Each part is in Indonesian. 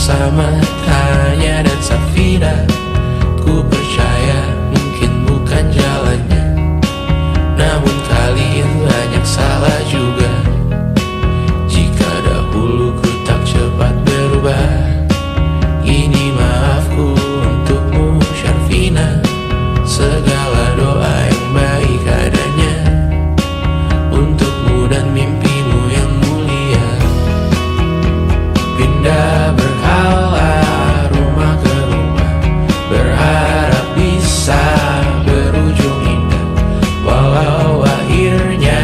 bersama Tanya dan Safira. Ku percaya mungkin bukan jalannya, namun kalian banyak salah juga. Jika dahulu ku tak cepat berubah, ini maafku untukmu Syarfina. Segala doa yang baik adanya untukmu dan mimpimu yang mulia. Pindah berkala rumah ke rumah, berharap bisa berujung indah. Walau akhirnya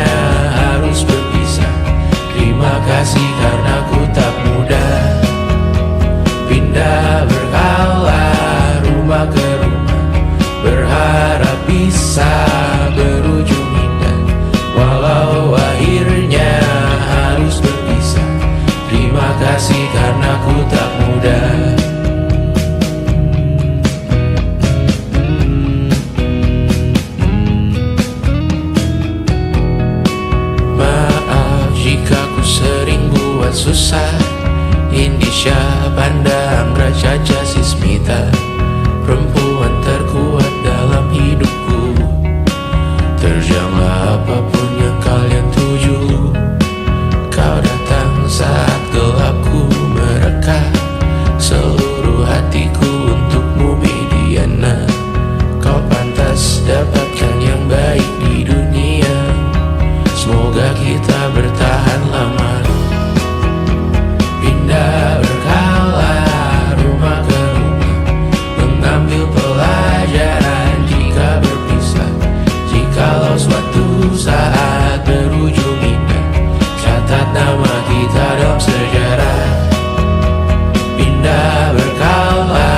harus berpisah, terima kasih karena ku tak mudah. Pindah berkala rumah ke rumah, berharap bisa berujung indah. Walau akhirnya harus berpisah, terima kasih karena ku tak mudah. Maaf jika ku sering buat susah. Indisha, Panda, Anggra, Caca, Sismita, perempuan terkuat dalam hidupku. Terjanglah apapun yang kalian tuju. Kau datang saat gelapku mereka, seluruh hatiku untukmu Mediana. Kau pantas dapatkan yang baik di dunia, semoga kita bertahan lama. Pindah berkala rumah ke rumah, mengambil pelajaran jika berpisah. Jikalau suatu saat berujung indah, catat nama kita dalam sejarah. Pindah berkala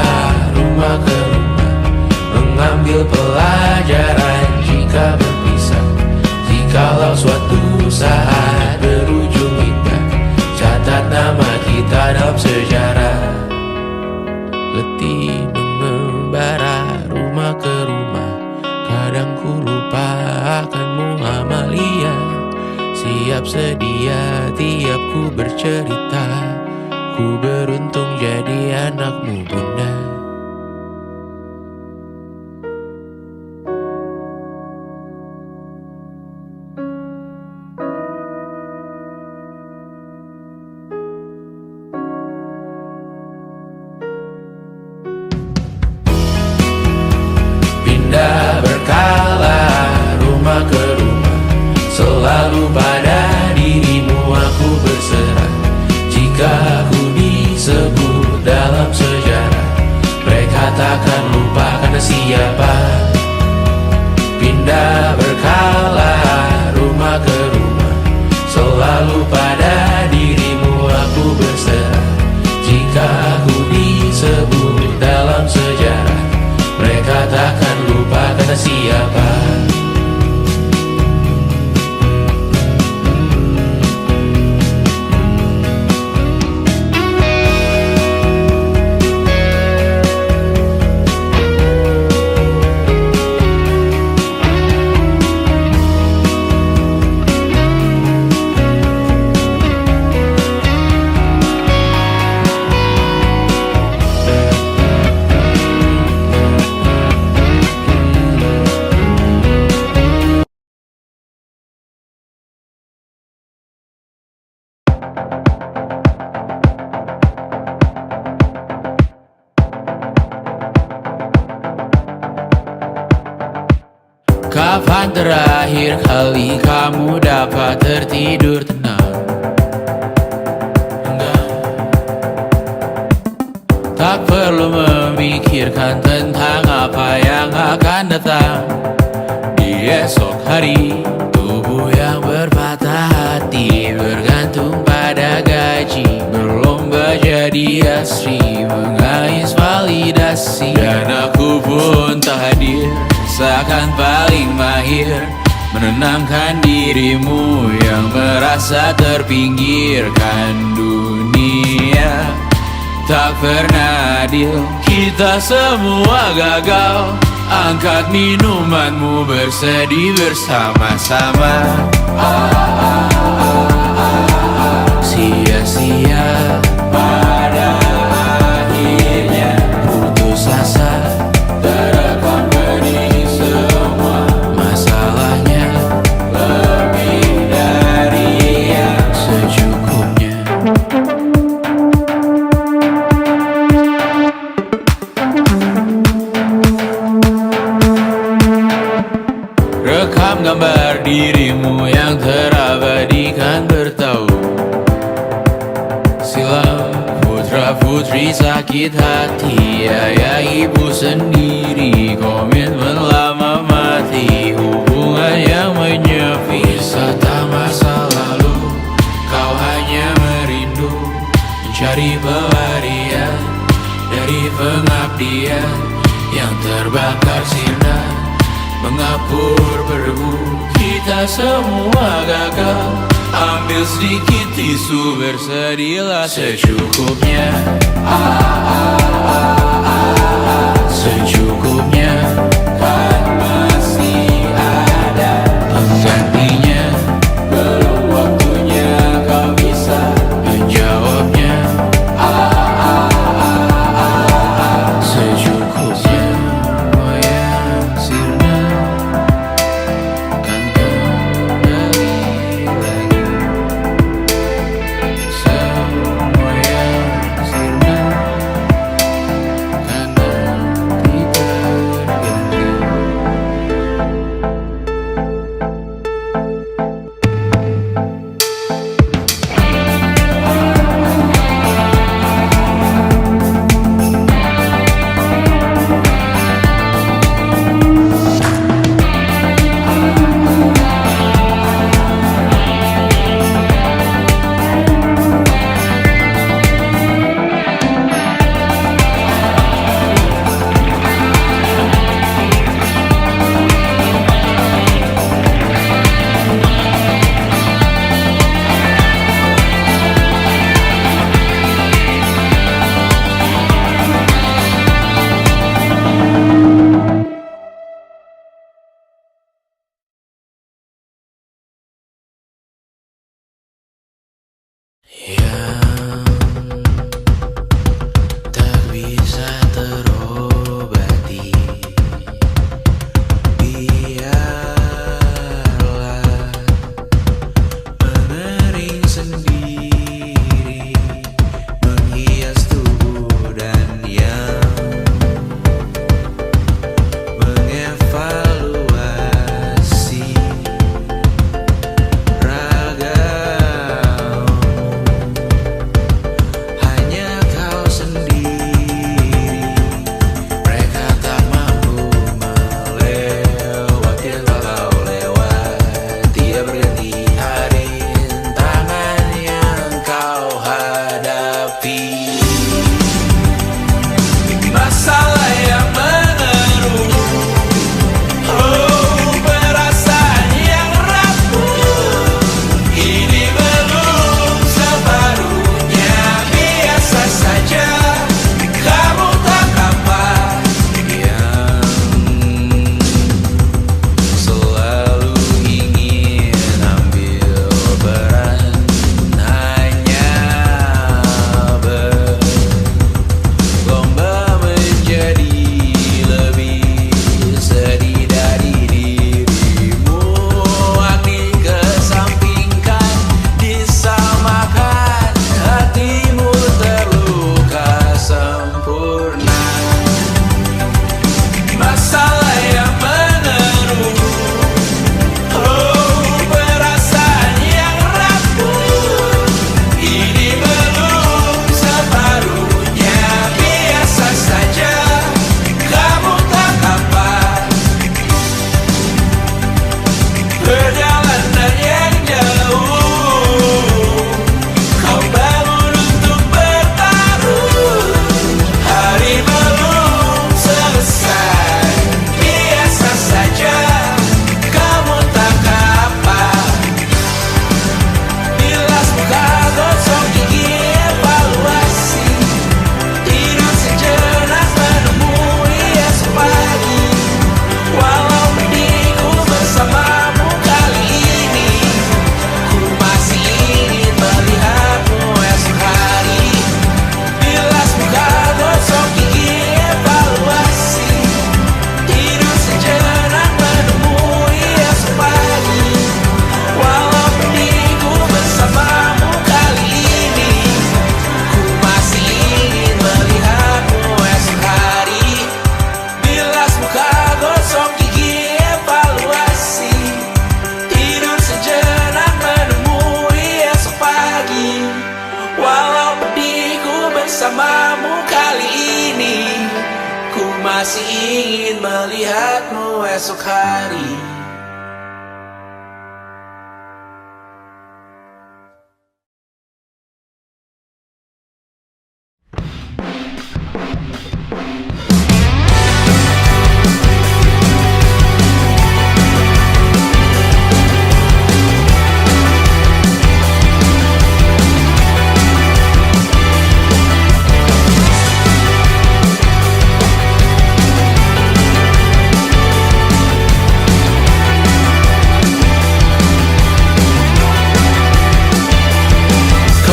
rumah ke rumah, mengambil pelajaran jika berpisah. Jikalau suatu saat berujung indah, catat nama kita dalam sejarah. Letih mengembara rumah ke rumah, kadang ku lupa akanmu Amalia. Siap sedia tiap ku bercerita, ku beruntung jadi anakmu bunda. Pindah berkala rumah ke rumah, selalu pada dirimu aku berserah. Jika aku disebut dalam sejarah, mereka takkan lupa karena siapa. Pindah berkala rumah ke rumah, selalu pada dirimu aku berserah. Jika aku disebut dalam sejarah, mereka takkan lupa kata siapa. Kapan terakhir kali kamu dapat tertidur tenang? Tak perlu memikirkan tentang apa yang akan datang di esok hari. Tubuh yang berpatah hati bergantung pada gaji, berlomba jadi asri, mengais validasi. Dan aku pun tak hadir, seakan paling mahir menenangkan dirimu yang merasa terpinggirkan dunia. Tak pernah adil, kita semua gagal. Angkat minumanmu, bersedih bersama-sama. Sia-sia pada Putra putri sakit hati, ayah ibu sendiri komitmen lama mati, hubungan yang menyepi. Wisata masa lalu, kau hanya merindu, mencari pelarian dari pengabdian yang terbakar sinar, mengapur berdebu. Kita semua gagal. Ambil sedikit tisu, bersedihlah secukupnya. Secukupnya, kan masih ada penggantinya. Belum waktunya kau bisa menjawabnya. Secukupnya, wayang sirna kan kembali lagi. Semua yang sirna bersamamu kali ini. Ku masih ingin melihatmu esok hari.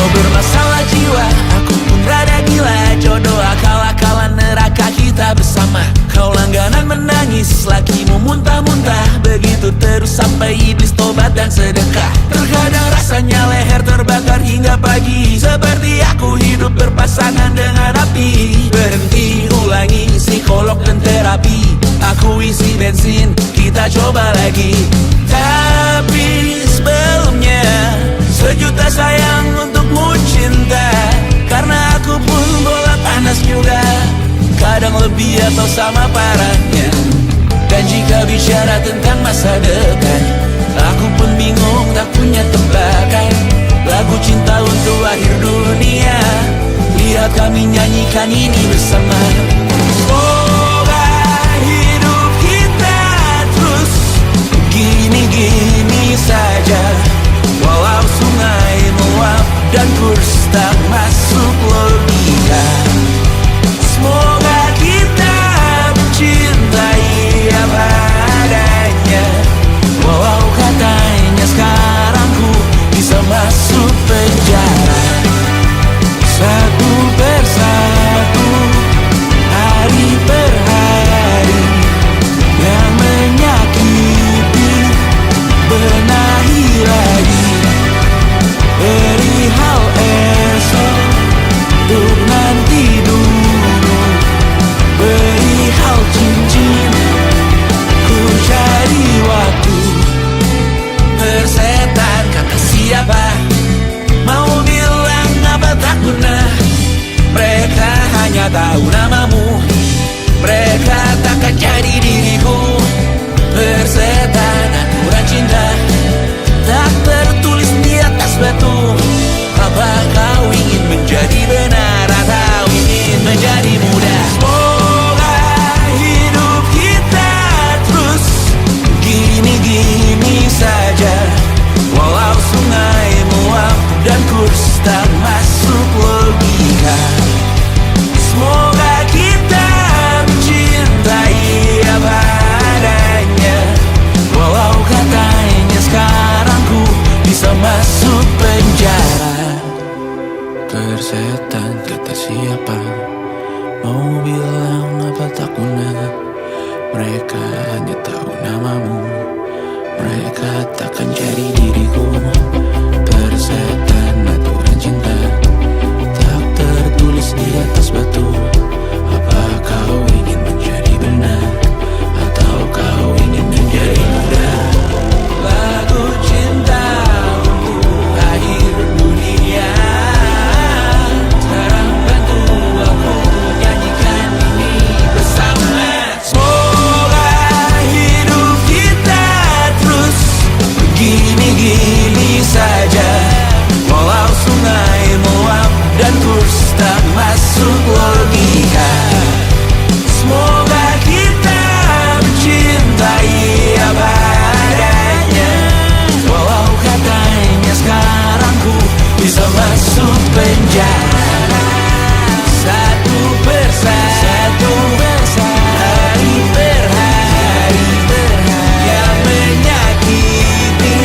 Bermasalah jiwa, aku pun rada gila. Jodoh akal-akalan neraka kita bersama. Kau langganan menangis, lakimu muntah-muntah. Begitu terus sampai iblis tobat dan sedekah. Terkadang rasanya leher terbakar hingga pagi. Seperti aku hidup berpasangan dengan api. Berhenti, ulangi psikolog dan terapi. Aku isi bensin, kita coba lagi. Tapi sebelumnya sejuta sayang untukmu cinta. Karena aku pun bola panas juga, kadang lebih atau sama parahnya. Dan jika bicara tentang masa depan, aku pun bingung tak punya tebakan. Lagu cinta untuk akhir dunia, lihat kami nyanyikan ini bersama. Semoga hidup kita terus gini-gini saja. Walau sungai meluap dan kurs tak masuk logika. Semoga kita mencintai apa adanya. Walau katanya sekarang ku bisa masuk penjara. Satu persatu, hari per hari, yang menyakiti benahi lagi. Perihal esok, untuk nanti dulu. Perihal cincin, ku cari waktu. Persetan kata siapa, mau bilang apa tak guna. Mereka hanya tahu namamu, mereka takkan jadi diriku. Persetan aturan cinta, tak tertulis di atas batu. Apa kau ingin menjadi benar atau ingin menjadi muda? Semoga hidup kita terus gini-gini saja. Walau sungai meluap dan kurs tak masuk logika. Semoga kita mencintai apa adanya. Walau katanya sekarang ku bisa masuk penjara. Persetan kata siapa, mau bilang apa tak guna. Mereka hanya tahu namamu, mereka takkan jadi diriku. Persetan aturan cinta, tak tertulis di atas batu. Apa kau ingin menjadi benar atau kau ingin menjadi muda? Lagu cinta untuk akhir dunia, sekarang bantu aku nyanyikan ini bersama. Semoga hidup kita terus gini-gini saja. Walau sungai meluap dan kurs tak masuk logika. Semoga kita mencintai apa adanya. Walau katanya sekarang ku bisa masuk penjara. Satu persatu, hari per hari, yang menyakiti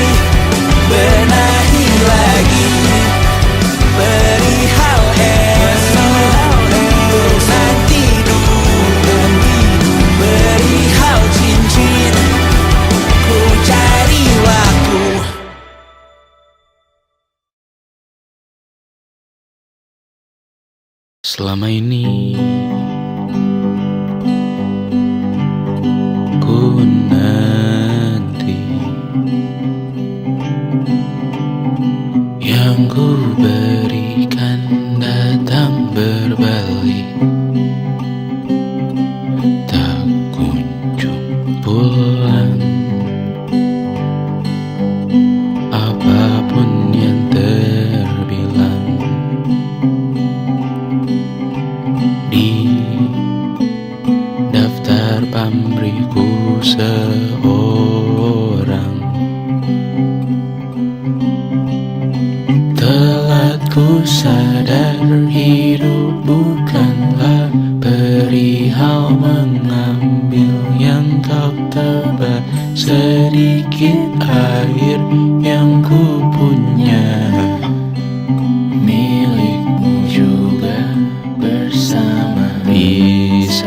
benahi lagi. Perihal esok, untuk nanti dulu. Perihal cincin, ku cari waktu. Selama ini ku nanti yang ku berikan datang berbalik.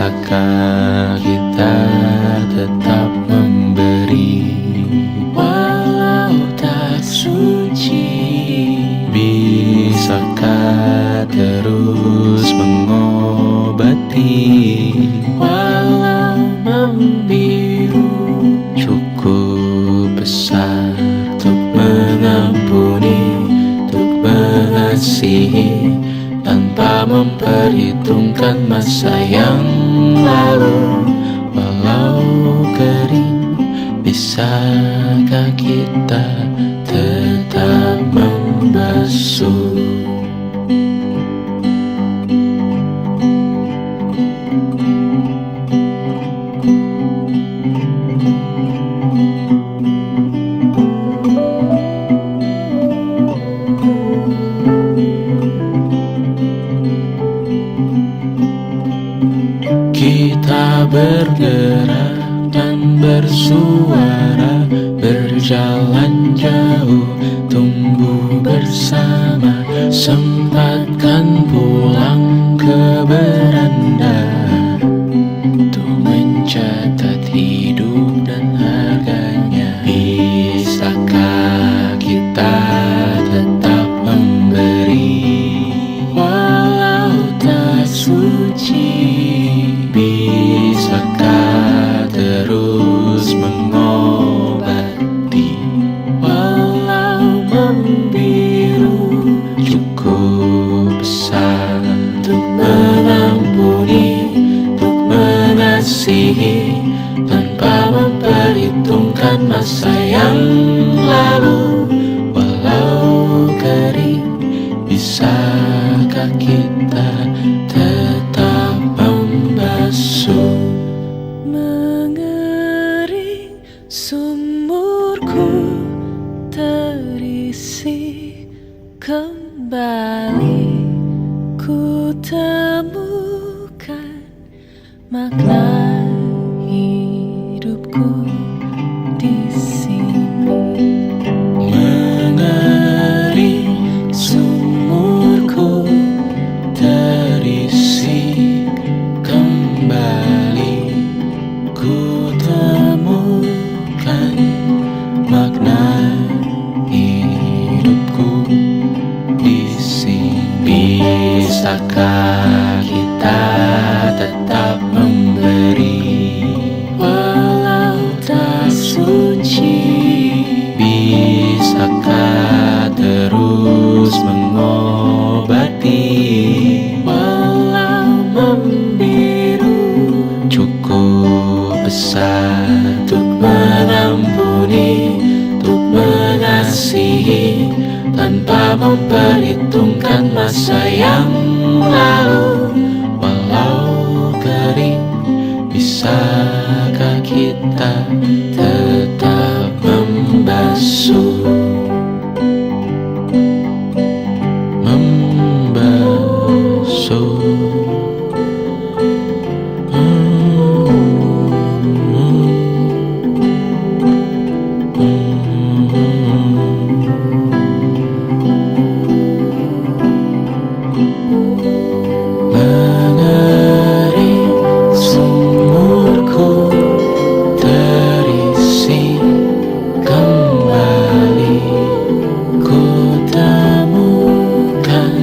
Bisakah kita tetap memberi walau tak suci? Bisakah terus mengobati walau membiru? Cukup besar untuk mengampuni, untuk mengasihi, tanpa memperhitungkan masa yang lalu. Walau kering, bisakah kita tetap membasuh? Kita bergerak dan bersuara, berjalan jauh, tumbuh bersama. Sempatkan pulang ke beranda untuk mencatat hidup dan harganya. Bisakah kita tetap memberi walau tak suci? Bisakah terus mengobati walau membiru? Cukup besar untuk mengampuni, untuk mengasihi, tanpa memperhitungkan masa yang lalu. Walau kering, bisakah kita tetap membasuh? Mengering sumurku terisi kembali, ku temukan makna hidupku di sini. Mengering sumurku terisi kembali, ku temukan makna hidupku di sini. Bisakah kita tetap memberi walau tak suci? Bisakah terus mengobati walau membiru? Cukup besar untuk mengampuni, untuk mengasihi, tanpa memperhitungkan masa yang lalu. Walau kering, bisakah kita tetap membasuh? Membasuh. Mengering sumurku terisi kembali, ku temukan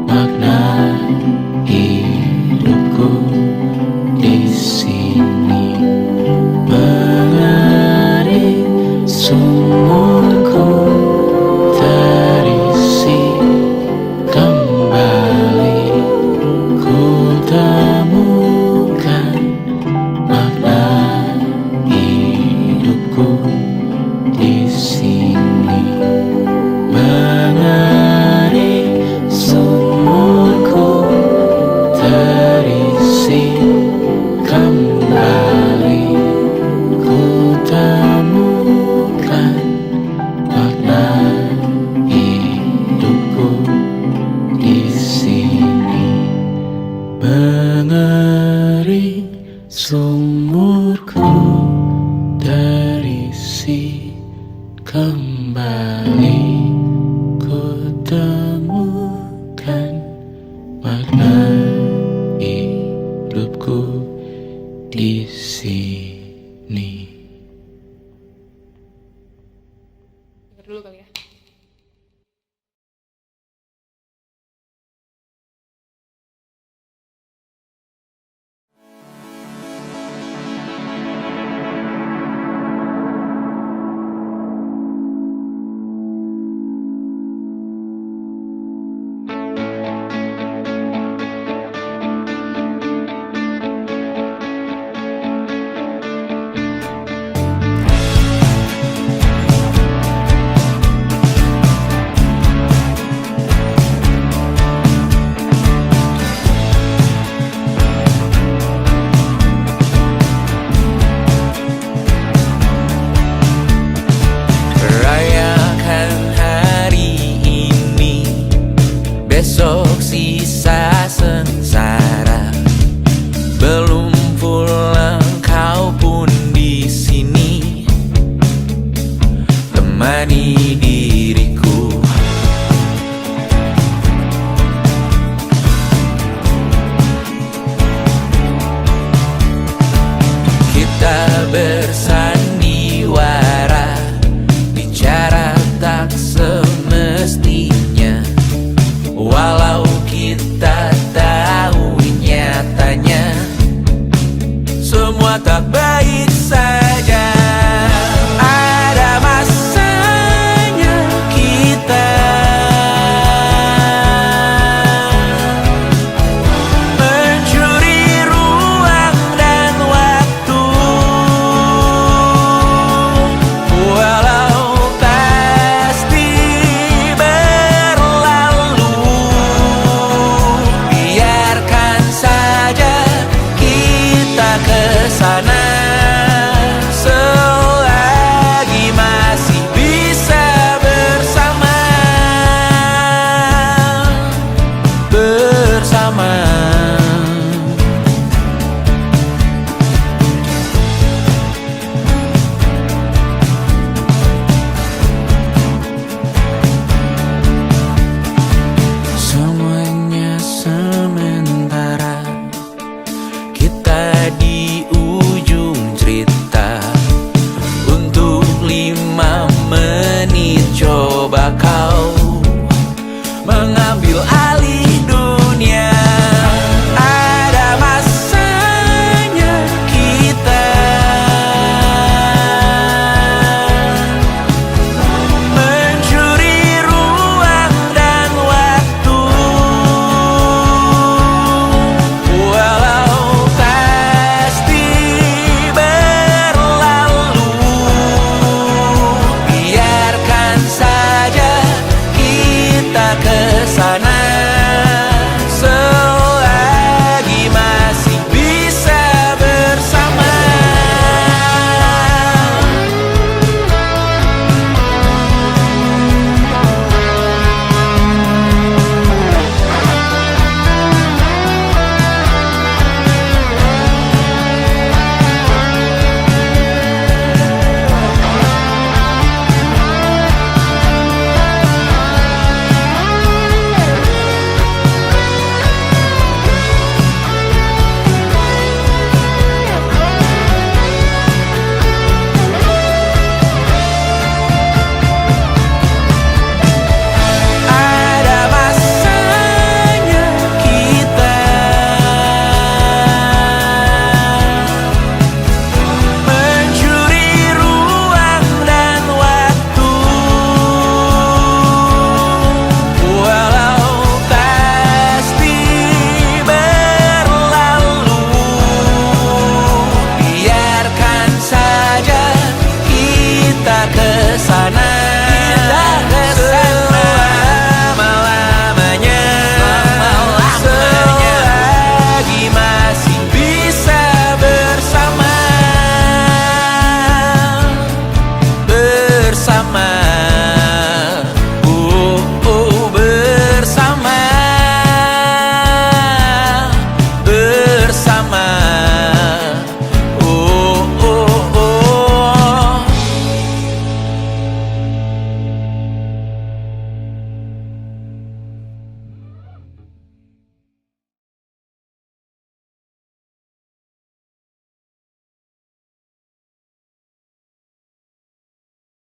makna hidupku di sini. Mengering sumurku terisi kembali, ku temukan makna hidupku di sini. Mengering sumurku terisi kembali, ku temukan makna hidupku di sini. Mengering sumurku terisi kembali, ku temukan makna hidup. hidupku di sini.